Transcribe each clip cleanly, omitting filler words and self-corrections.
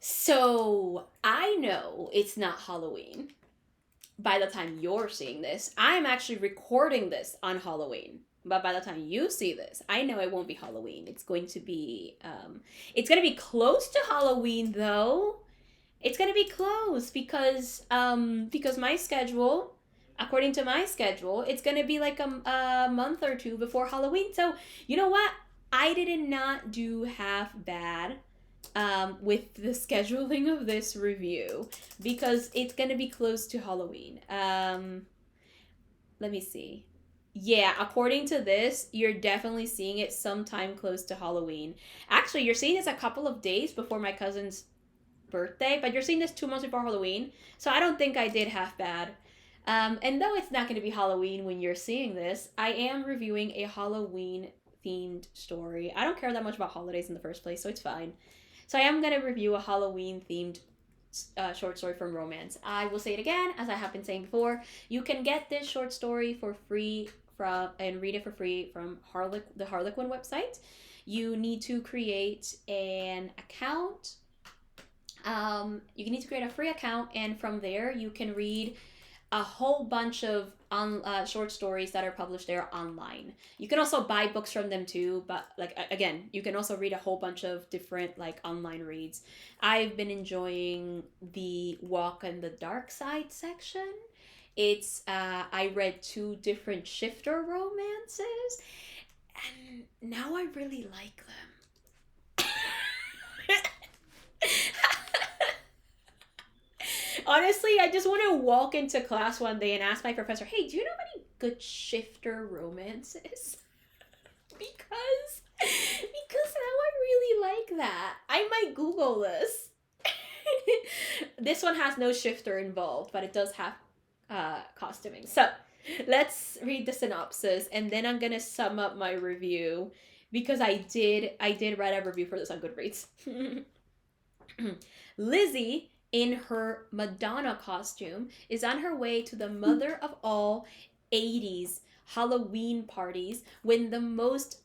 So I know it's not Halloween by the time you're seeing this. I'm actually recording this on Halloween. But by the time you see this, I know it won't be Halloween. It's going to be close to Halloween though. It's going to be close because my schedule, according to my schedule, it's going to be like a month or two before Halloween. So, you know what? I did not do half bad with the scheduling of this review because it's gonna be close to Halloween. Let me see. Yeah, according to this, you're definitely seeing it sometime close to Halloween. Actually, you're seeing this a couple of days before my cousin's birthday, but you're seeing this 2 months before Halloween, so I don't think I did half bad. And though it's not going to be Halloween when you're seeing this, I am reviewing a Halloween themed story. I don't care that much about holidays in the first place, so it's fine. So I am going to review a Halloween themed short story from Romance. I will say it again, as I have been saying before. You can get this short story for free from and read it for free from the Harlequin website. You need to create an account. You need to create a free account, and from there you can read a whole bunch of short stories that are published there online. You can also buy books from them too, but like again, you can also read a whole bunch of different like online reads. I've been enjoying the Walk on the Dark Side section. It's I read two different shifter romances, and now I really like them. Honestly, I just want to walk into class one day and ask my professor, "Hey, do you know any good shifter romances?" because now I really like that. I might Google this. This one has no shifter involved, but it does have costuming. So let's read the synopsis, and then I'm gonna sum up my review because I did write a review for this on Goodreads. Lizzie, in her Madonna costume, is on her way to the mother of all 80s Halloween parties when the most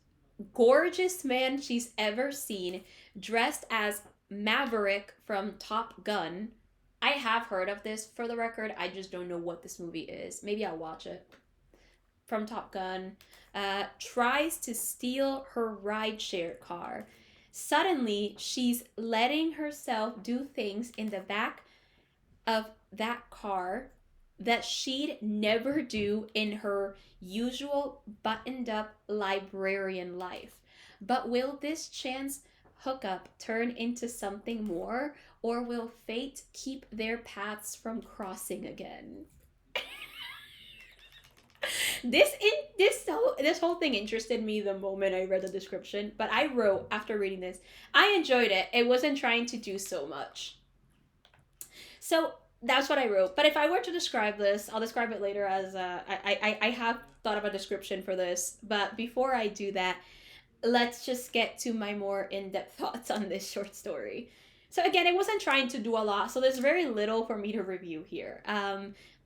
gorgeous man she's ever seen, dressed as Maverick from Top Gun. I have heard of this for the record. I just don't know what this movie is. Maybe I'll watch it. From Top Gun, tries to steal her rideshare car. Suddenly, she's letting herself do things in the back of that car that she'd never do in her usual buttoned up librarian life. But will this chance hookup turn into something more, or will fate keep their paths from crossing again? This whole thing interested me the moment I read the description, but I wrote after reading this, I enjoyed it. It wasn't trying to do so much. So that's what I wrote. But if I were to describe this, I'll describe it later as I have thought of a description for this. But before I do that, let's just get to my more in depth thoughts on this short story. So again, it wasn't trying to do a lot, so there's very little for me to review here.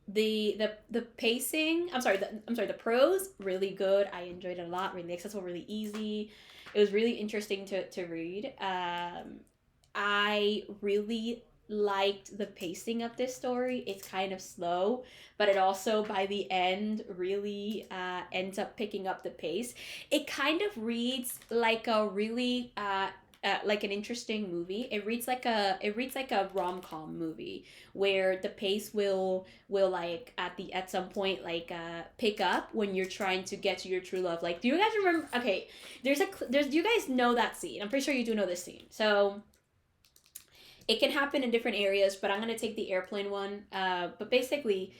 The pacing, the prose really good. I enjoyed it a lot. Really accessible, really easy. It was really interesting to read. I really liked the pacing of this story. It's kind of slow, but it also by the end really ends up picking up the pace. It kind of reads like a really like an interesting movie. It reads like a rom com movie where the pace will like at some point like pick up when you're trying to get to your true love. Like, do you guys remember? Okay, there's do you guys know that scene? I'm pretty sure you do know this scene. So it can happen in different areas, but I'm gonna take the airplane one. But basically,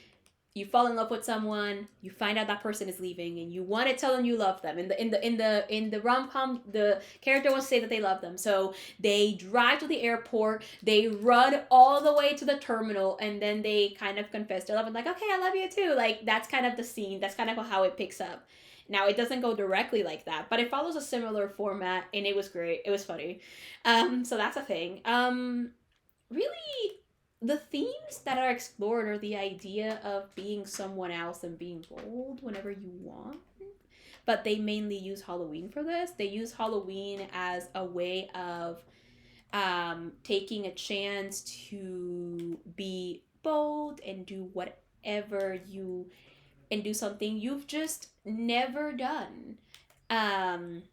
you fall in love with someone, you find out that person is leaving, and you want to tell them you love them. In the rom com, the character wants to say that they love them, so they drive to the airport, they run all the way to the terminal, and then they kind of confess their love and like, okay, I love you too. Like that's kind of the scene. That's kind of how it picks up. Now it doesn't go directly like that, but it follows a similar format, and it was great. It was funny. So that's a thing. Really, the themes that are explored are the idea of being someone else and being bold whenever you want. But they mainly use Halloween for this. They use Halloween as a way of taking a chance to be bold and do whatever you and do something you've just never done. Um,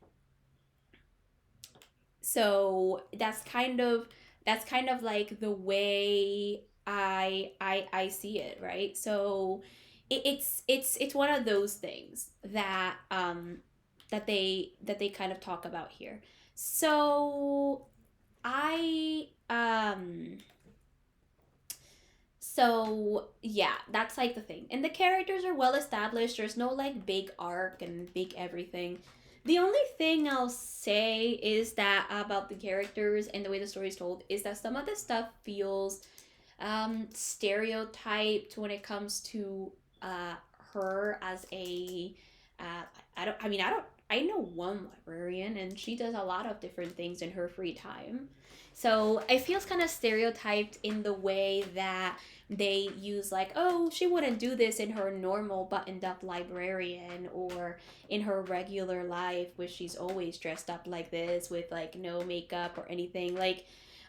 so that's kind of like the way I see it, right? So it's one of those things that that they kind of talk about here. So I so yeah, that's like the thing. And the characters are well established. There's no like big arc and big everything. The only thing I'll say is that about the characters and the way the story is told is that some of the stuff feels stereotyped when it comes to uh, her as a I don't I know one librarian and she does a lot of different things in her free time. So it feels kind of stereotyped in the way that they use like, oh, she wouldn't do this in her normal buttoned up librarian or in her regular life where she's always dressed up like this with like no makeup or anything. Like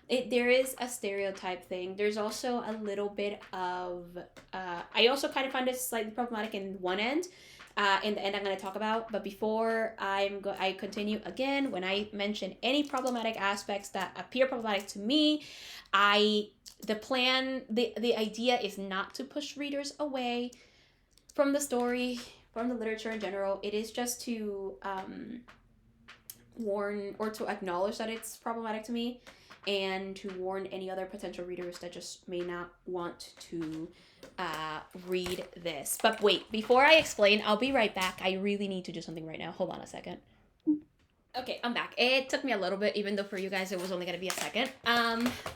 there is a stereotype thing. There's also a little bit of I also kind of find it slightly problematic in one end. In the end, I'm going to talk about. But before I continue again, when I mention any problematic aspects that appear problematic to me, I the idea is not to push readers away from the story, from the literature in general. It is just to warn or to acknowledge that it's problematic to me and to warn any other potential readers that just may not want to read this. But wait, before I explain, I'll be right back. I really need to do something right now. Hold on a second. Okay, I'm back. It took me a little bit, even though for you guys it was only gonna be a second.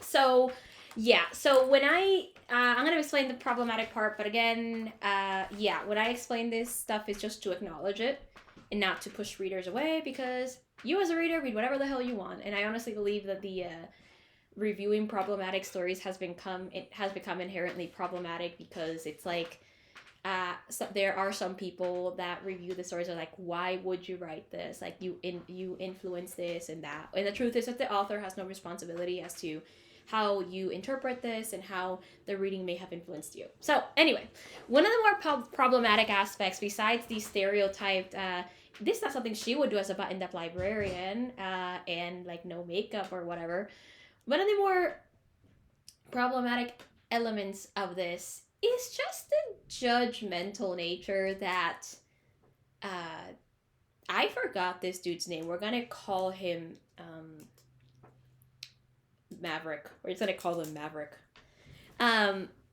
So yeah, so when I'm gonna explain the problematic part, but again, yeah, when I explain this stuff, it's just to acknowledge it and not to push readers away because you as a reader read whatever the hell you want, and I honestly believe that the reviewing problematic stories has become inherently problematic because it's like so there are some people that review the stories are like, why would you write this? Like you influence this and that. And the truth is that the author has no responsibility as to how you interpret this and how the reading may have influenced you. So anyway, one of the more problematic aspects besides the stereotyped this is not something she would do as a buttoned up librarian and like no makeup or whatever. One of the more problematic elements of this is just the judgmental nature that uh, I forgot this dude's name. We're gonna call him Maverick. We're just gonna call him Maverick.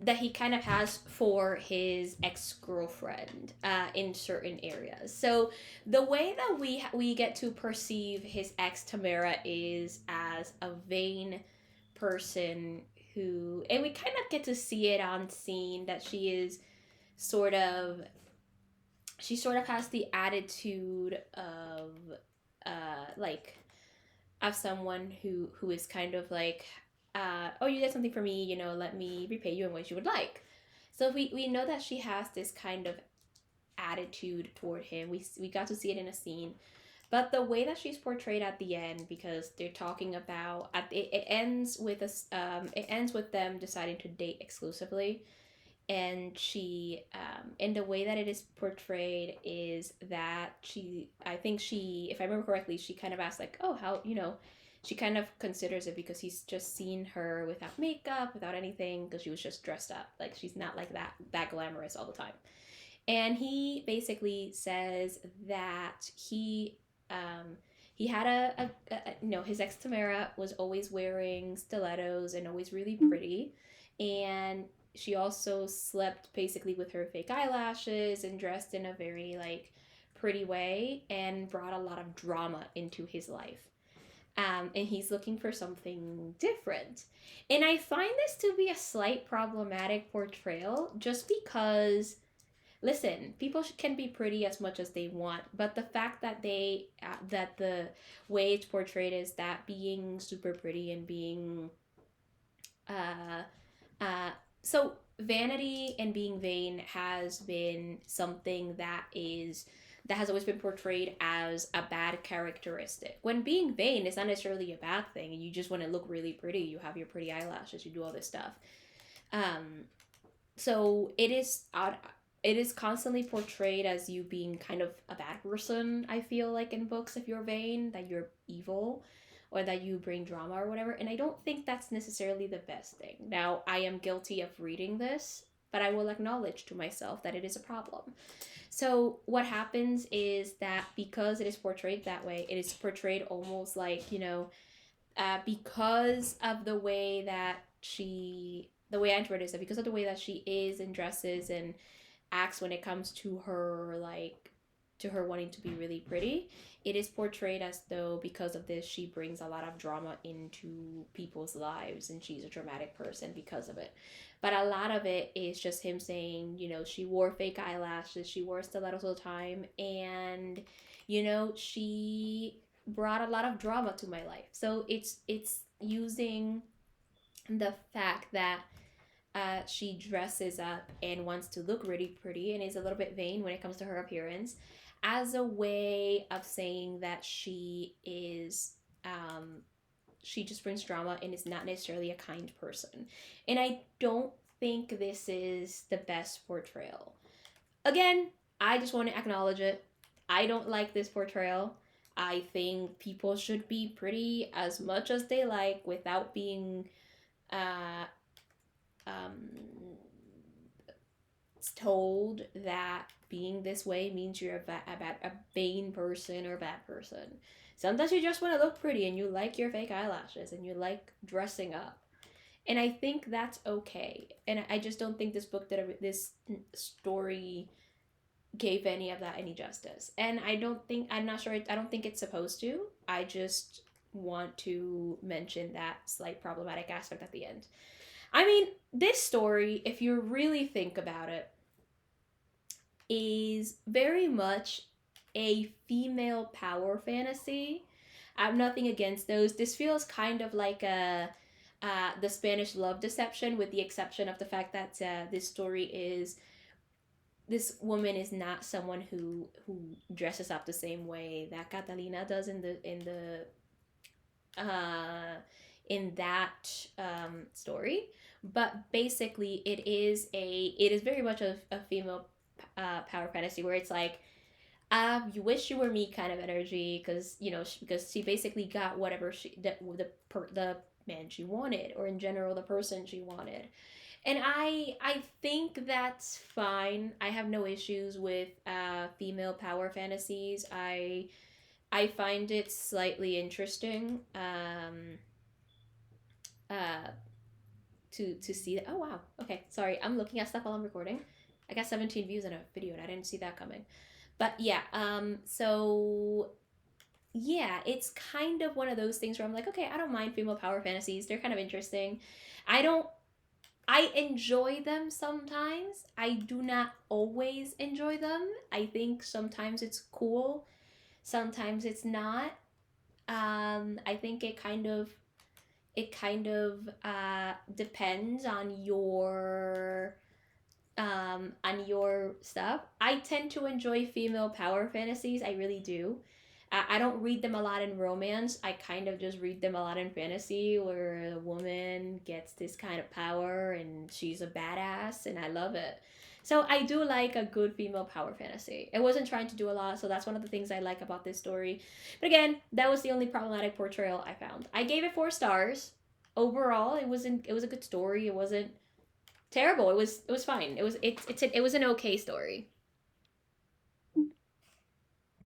That he kind of has for his ex-girlfriend in certain areas. So the way that we get to perceive his ex Tamara is as a vain person who, and we kind of get to see it on scene that sort of she sort of has the attitude of like of someone who is kind of like oh, you did something for me, you know, let me repay you in ways you would like. So we know that she has this kind of attitude toward him. We got to see it in a scene, but the way that she's portrayed at the end, because they're talking about it ends with us it ends with them deciding to date exclusively, and she and the way that it is portrayed is that I think she, if I remember correctly, she kind of asked like, oh, how, you know, she kind of considers it because he's just seen her without makeup, without anything, because she was just dressed up, like she's not like that glamorous all the time. And he basically says that he had you know, his ex Tamara was always wearing stilettos and always really pretty, and she also slept basically with her fake eyelashes and dressed in a very like pretty way and brought a lot of drama into his life. And he's looking for something different. And I find this to be a slight problematic portrayal just because, listen, people can be pretty as much as they want, but the fact that that the way it's portrayed is that being super pretty and being uh uh so vanity and being vain has been something that is that has always been portrayed as a bad characteristic. When being vain is not necessarily a bad thing, and you just want to look really pretty, you have your pretty eyelashes, you do all this stuff. Um, so it is constantly portrayed as you being kind of a bad person. I feel like in books, if you're vain, that you're evil, or that you bring drama or whatever. And I don't think that's necessarily the best thing. Now, I am guilty of reading this, but I will acknowledge to myself that it is a problem. So what happens is that because it is portrayed that way, it is portrayed almost like, because of the way I interpret it is that because of the way that she is and dresses and acts when it comes to her, like, to her wanting to be really pretty, it is portrayed as though because of this she brings a lot of drama into people's lives and she's a dramatic person because of it. But a lot of it is just him saying, she wore fake eyelashes, she wore stilettos all the time, and she brought a lot of drama to my life. So it's using the fact that she dresses up and wants to look really pretty and is a little bit vain when it comes to her appearance as a way of saying that she just brings drama and is not necessarily a kind person. And I don't think this is the best portrayal. Again, I just want to acknowledge it. I don't like this portrayal. I think people should be pretty as much as they like without being told that being this way means you're a vain person or a bad person. Sometimes you just want to look pretty and you like your fake eyelashes and you like dressing up. And I think that's okay. And I just don't think this story gave any of that any justice. And I don't think it's supposed to. I just want to mention that slight problematic aspect at the end. I mean, this story, if you really think about it, is very much a female power fantasy. I have nothing against those. This feels kind of like the Spanish love deception, with the exception of the fact that this woman is not someone who dresses up the same way that Catalina does in that story. But basically, it is very much a female power fantasy where it's like, you wish you were me kind of energy, because because she basically got whatever the man she wanted, or in general the person she wanted. And I think that's fine. I have no issues with female power fantasies. I find it slightly interesting uh, to see that. Oh wow. Okay, sorry. I'm looking at stuff while I'm recording. I got 17 views on a video and I didn't see that coming. But yeah, so yeah, it's kind of one of those things where I'm like, okay, I don't mind female power fantasies. They're kind of interesting. I enjoy them sometimes. I do not always enjoy them. I think sometimes it's cool, sometimes it's not. I think it kind of depends on your stuff. I tend to enjoy female power fantasies. I really do. I don't read them a lot in romance. I kind of just read them a lot in fantasy, where a woman gets this kind of power and she's a badass, and I love it. So I do like a good female power fantasy. It wasn't trying to do a lot, so that's one of the things I like about this story. But again, that was the only problematic portrayal I found. I gave it 4 stars. Overall, it was a good story. It wasn't terrible. It was fine. It was an okay story.